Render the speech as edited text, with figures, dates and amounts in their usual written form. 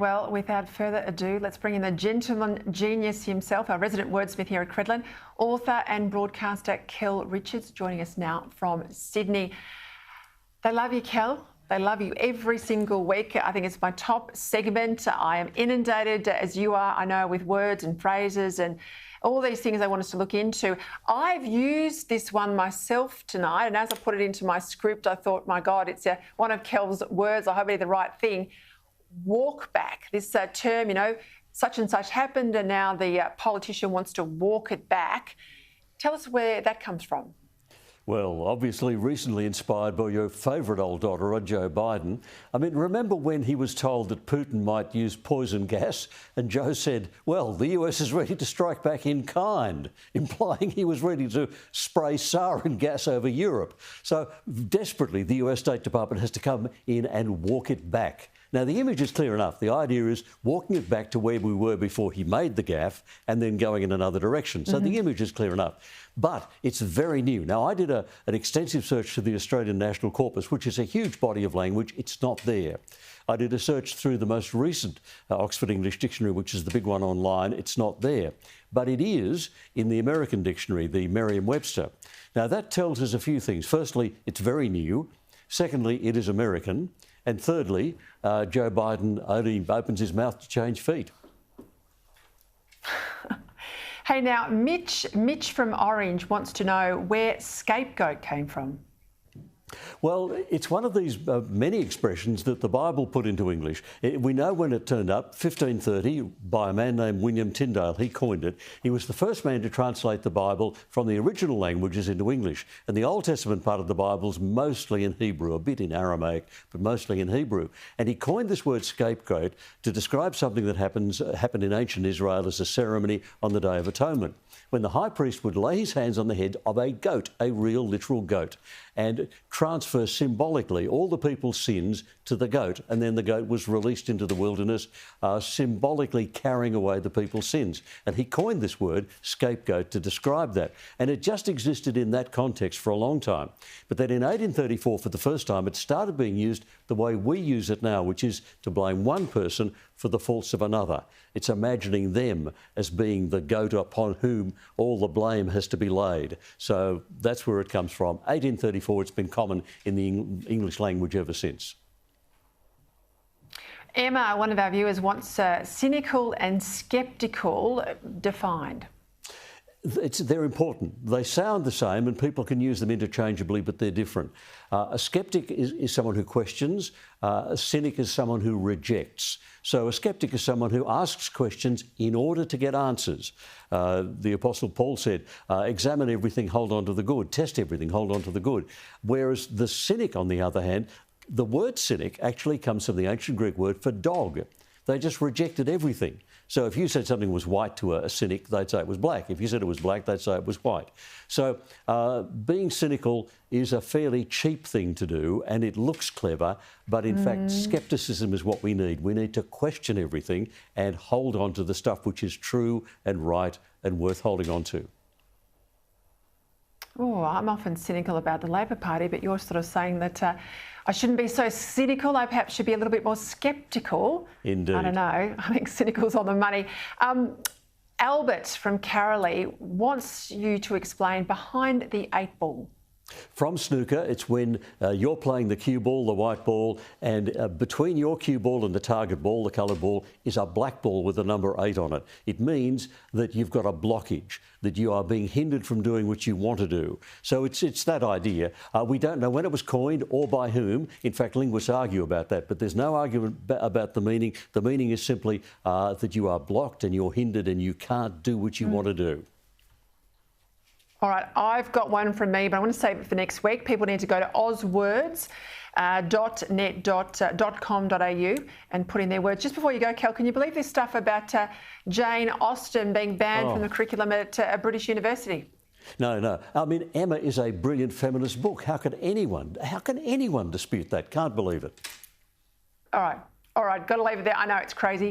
Well, without further ado, let's bring in the gentleman genius himself, our resident wordsmith here at Credlin, author and broadcaster Kel Richards, joining us now from Sydney. They love you, Kel. They love you every single week. I think it's my top segment. I am inundated, as you are, I know, with words and phrases and all these things they want us to look into. I've used this one myself tonight, and as I put it into my script, I thought, my God, it's one of Kel's words. I hope I did the right thing. Walk back. This term, you know, such and such happened and now the politician wants to walk it back. Tell us where that comes from. Well, obviously recently inspired by your favourite old dotterer, Joe Biden. I mean, remember when he was told that Putin might use poison gas and Joe said, well, the US is ready to strike back in kind, implying he was ready to spray sarin gas over Europe. So desperately, the US State Department has to come in and walk it back. Now, the image is clear enough. The idea is walking it back to where we were before he made the gaffe and then going in another direction. So the image is clear enough. But it's very new. Now, I did an extensive search through the Australian National Corpus, which is a huge body of language. It's not there. I did a search through the most recent Oxford English Dictionary, which is the big one online. It's not there. But it is in the American dictionary, the Merriam-Webster. Now, that tells us a few things. Firstly, it's very new. Secondly, it is American. And thirdly, Joe Biden only opens his mouth to change feet. Hey, now, Mitch from Orange wants to know where scapegoat came from. Well, it's one of these many expressions that the Bible put into English. We know when it turned up, 1530, by a man named William Tyndale. He coined it. He was the first man to translate the Bible from the original languages into English. And the Old Testament part of the Bible is mostly in Hebrew, a bit in Aramaic, but mostly in Hebrew. And he coined this word scapegoat to describe something that happened in ancient Israel as a ceremony on the Day of Atonement, when the high priest would lay his hands on the head of a goat, a real literal goat, and transfer symbolically all the people's sins to the goat, and then the goat was released into the wilderness, symbolically carrying away the people's sins. And he coined this word, scapegoat, to describe that. And it just existed in that context for a long time. But then in 1834, for the first time, it started being used the way we use it now, which is to blame one person for the faults of another. It's imagining them as being the goat upon whom all the blame has to be laid. So that's where it comes from. 1834, it's been common in the English language ever since. Emma, one of our viewers, wants cynical and sceptical defined. They're important. They sound the same and people can use them interchangeably, but they're different. A sceptic is someone who questions. A cynic is someone who rejects. So a sceptic is someone who asks questions in order to get answers. The Apostle Paul said, examine everything, hold on to the good. Test everything, hold on to the good. Whereas the cynic, on the other hand, the word cynic actually comes from the ancient Greek word for dog. They just rejected everything. So if you said something was white to a cynic, they'd say it was black. If you said it was black, they'd say it was white. So being cynical is a fairly cheap thing to do, and it looks clever, but in fact, scepticism is what we need. We need to question everything and hold on to the stuff which is true and right and worth holding on to. Oh, I'm often cynical about the Labor Party, but you're sort of saying that I shouldn't be so cynical. I perhaps should be a little bit more sceptical. Indeed. I don't know. I think cynical's on the money. Albert from Carolee wants you to explain behind the 8 ball. From snooker, it's when you're playing the cue ball, the white ball, and between your cue ball and the target ball, the coloured ball, is a black ball with the number 8 on it. It means that you've got a blockage, that you are being hindered from doing what you want to do. So it's that idea. We don't know when it was coined or by whom. In fact, linguists argue about that, but there's no argument about the meaning. The meaning is simply that you are blocked and you're hindered and you can't do what you want to do. All right, I've got one from me, but I want to save it for next week. People need to go to ozwords.net.com.au and put in their words. Just before you go, Kel, can you believe this stuff about Jane Austen being banned from the curriculum at a British university? No. I mean, Emma is a brilliant feminist book. How can anyone dispute that? Can't believe it. All right, got to leave it there. I know it's crazy.